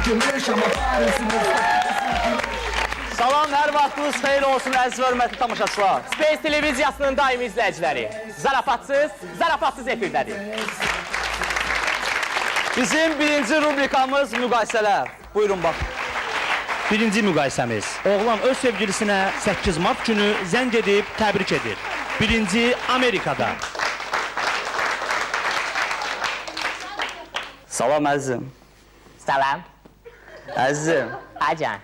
gümüş ama Paris'imiz. Salam, hər vaxtınız xeyir olsun, əziz və hörmətli tamaşaçılar. Space televiziyasının daimi izləyiciləri. Zarafatsız efirdədir. Bizim birinci rubrikamız müqayisələr. Buyurun bax. Birinci müqayisəmiz. Oğlan öz sevgilisinə 8 mart günü zəng edib təbrik edir. Birinci Amerikada. Salam, əzizim. Salam. Əzizim, Acan.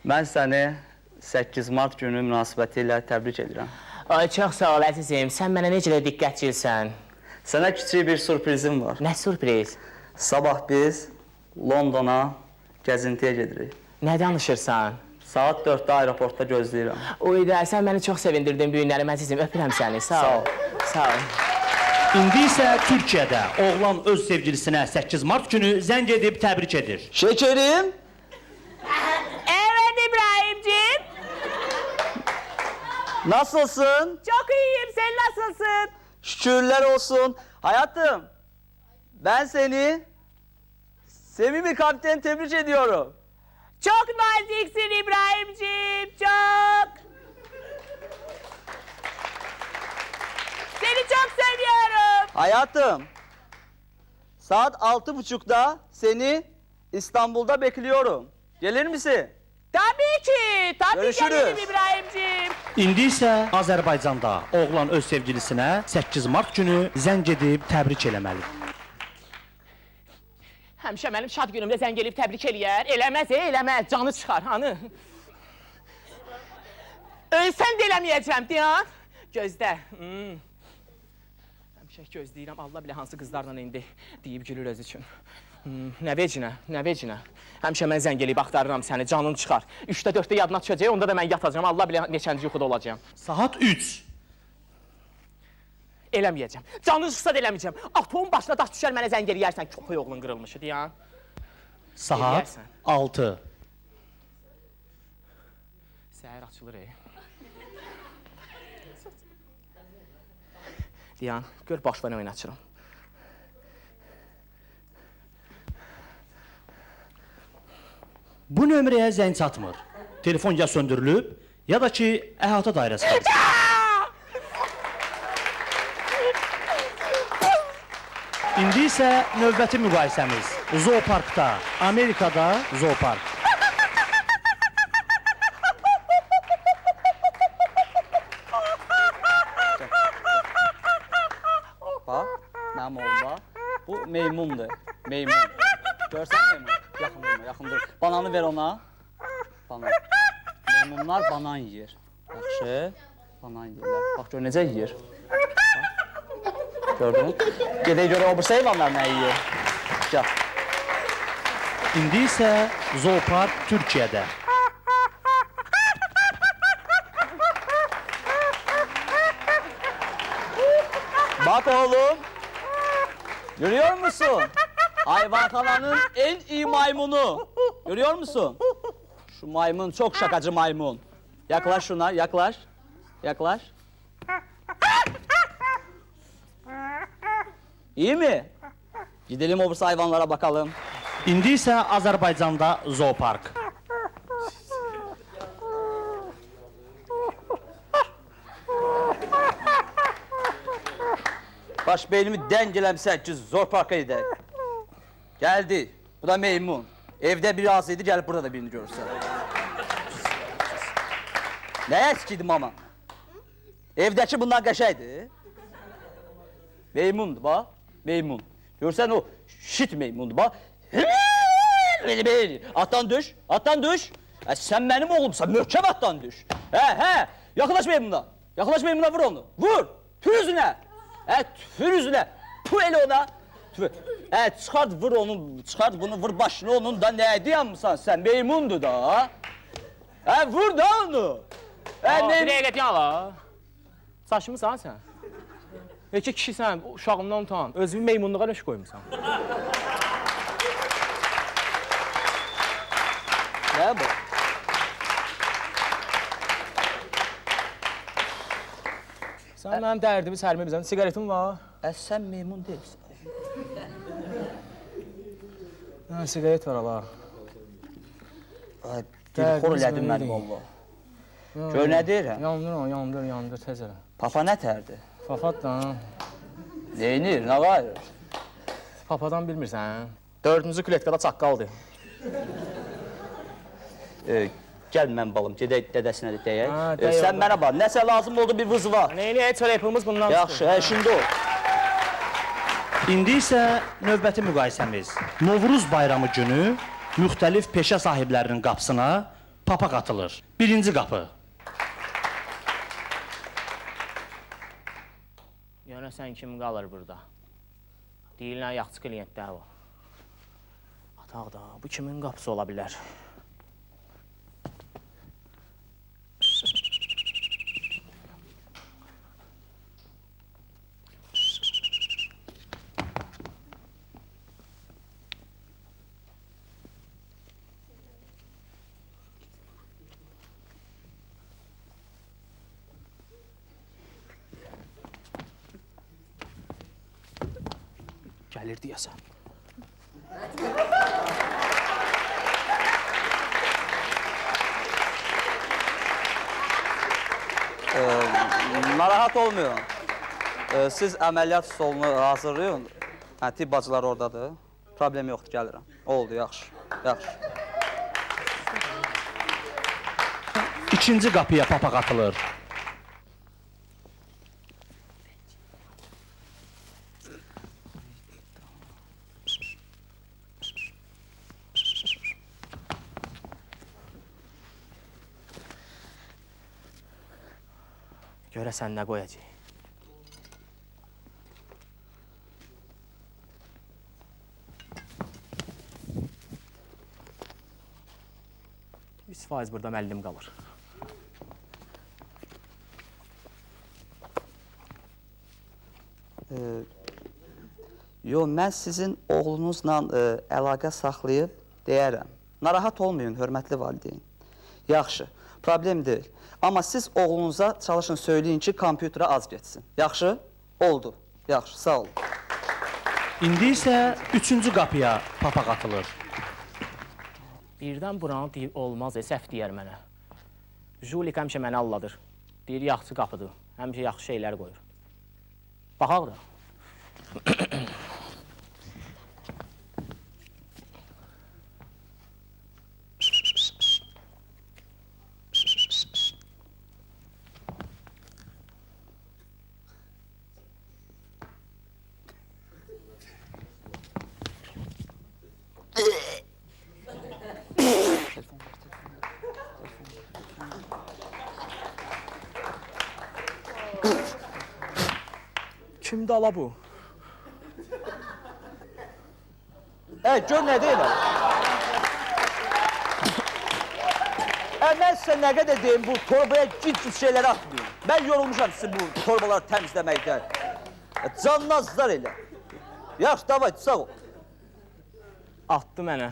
mən səni 8 mart günü münasibəti ilə təbrik edirəm. Ay, çox sağ ol əzizim. Sən mənə necə də diqqətçilsən. Sənə kiçik bir sürprizim var. Nə sürpriz. Sabah biz Londona gəzintiyə gedirik. Nə danışırsan? Saat 4-də aeroportda gözləyirəm. Uyda, sən məni çox sevindirdin bu günlərim əzizim. Öpürəm səni. Sağ ol. Sağ ol. İndi isə Türkiyədə oğlan öz sevgilisinə 8 mart günü zəng edib təbrik edir. Şekerim. Evet İbrahimciğim. Nasılsın? Çok iyiyim. Sen nasılsın? Şükürler olsun. Hayatım, ben seni sevimli kapten tebrik ediyorum. Çok naziksin İbrahimciğim. Çok. Seni çok seviyorum. Hayatım, saat 6.30'da seni İstanbul'da bekliyorum. Gelir misin? Tabii ki. Tabii Görüşürüz. gelirim İbrahimciğim. İndi isə Azərbaycanda oğlan öz sevgilisinə 8 mart günü zəng edib təbrik eləməli. Həmişə mənim şad günümdə zəng elib təbrik eləyər. Eləməz. Canı çıxar, hanı? Ölsən də eləməyəcəm, deyan. Gözdə. Həmişə gözləyirəm, Allah bilə hansı qızlarla indi deyib gülür öz üçün. Nə vecinə. Həmişə mən zəng eləyib axtarıram səni, canın çıxar. 3-də 4-də yadına düşəcək, onda da mən yatacağam, Allah bilə neçənci yuxuda olacağam. Saat 3. Eləməyəcəm. Canın çıxsa da eləməyəcəm. Atomun başına daş düşər, mənə zəng eləyərsən. Köpək oğlun qırılmışı, deyan. Saat Eləyərsən. 6. Səhər açılır, Diyan, gör baş və nə oynaçıram. Bu nömrəyə zəng çatmır. Telefon ya söndürülüb, ya da ki, əhatə dairəsi var. İndi isə növbəti müqayisəmiz. Zooparkda, Amerikada zoopark. Bax, mənim oğlum bax. Bu meymundur, meymun. Görsən meymun? Yaxın dur. Bananı ver ona. Banan. Meymunlar banan yeyir. Yaxşı, banan yeyirlər. Bax, gör necə yeyir. Gördün? Gedək görə o birisi heyvanlar nə yeyir. Gəl. İndi isə zoopark Türkiyədə. Bak oğlum. Görüyor musun? Hayvanxananın en iyi maymunu. Görüyor musun? Şu maymun çok şakacı maymun. Yaklaş şuna, yaklaş. Yaklaş. İyi mi? Gidelim o birisi hayvanlara bakalım. İndi isə Azərbaycanda zoopark. Baş beynimi dengələmsə ki, zor parka edək. Geldi. Bu da meymun. Evde biri az idi, gelip burada da birini görürsən. Ne eskiydim ama? Evdeki bundan qəşəydi. Meymundu bak, meymun. Görsən o şit meymundu bak. Attan düş, attan düş. Sen benim oğlumsan, möhkəm attan düş. He, yaklaş meymuna. Yaklaş meymuna, vur onu. Vur, tür yüzüne. Tür yüzüne. Puh ele ona. Çıxart vur onu, çıxart bunu, vur başını onun da neydi yanmısan sen? Meymundu da. Vur da onu. Bir dəqiqə deyə ala. Saçımısan sən? Yekə kişisən, uşağımdan utan. Özümü meymunluğa nöş qoymuşsan. Ne bu? Sən mənim dərdimi sərmə bizən, siqaretim var. Sen meymun değilsin. Siqaret var ala. Dilxor elədin məni valla. Gör nə deyirəm? Yandır, tez elə. Papa nə tərdi? Papad da. Neynir, nə qayır? Papadan bilmirsən? 4-cü kletkada çaqqaldır. Gəl mən balım, gedək dədəsinə də deyək. deyək Sən orada. mənə bax, nəsə lazım oldu bir vızı var. Neyləyək, çörəyimiz bundan Yaxşı, şimdi o. İndi isə növbəti müqayisəmiz. Novruz bayramı günü müxtəlif peşə sahiblərinin qapısına papaq atılır. Birinci qapı. Görəsən kim qalır burada? Deyirlər, yaxçı kliyentlər var. Ataq da, bu kimin qapısı ola bilər? Gəlir deyəsən. Narahat olmayın. Siz əməliyyat stolunu hazırlayın. Tibb bacılar oradadır. Problem yoxdur, gəlirəm. Oldu, yaxşı, yaxşı. İkinci qapıya papaq atılır. Görəsən nə qoyacaq? %100 burada müəllim qalır. Yo, mən sizin oğlunuzla əlaqə saxlayıb deyərəm. Narahat olmayın, hörmətli valideyn. Yaxşı, problem deyil. Amma siz oğlunuza çalışın, söyləyin ki, kompüterə az getsin. Yaxşı? Oldu. Yaxşı, sağ olun. İndi isə üçüncü qapıya papaq atılır. Birdən buranı deyib olmaz, səhv deyər mənə. Julik həmişə məni alladır. Deyir, yaxçı qapıdır. Həmişə yaxşı şeylər qoyur. Baxaq da. Kimdə ala bu? Gör nə deyirəm? Mən sizə nə qədər deyim, bu torbaya cid-cid şeyləri atmayın. Mən yorulmuşam sizin bu torbaları təmizləməkdən. Canınazlar elə. Yaxşı, davay, sağ ol. Atdı mənə.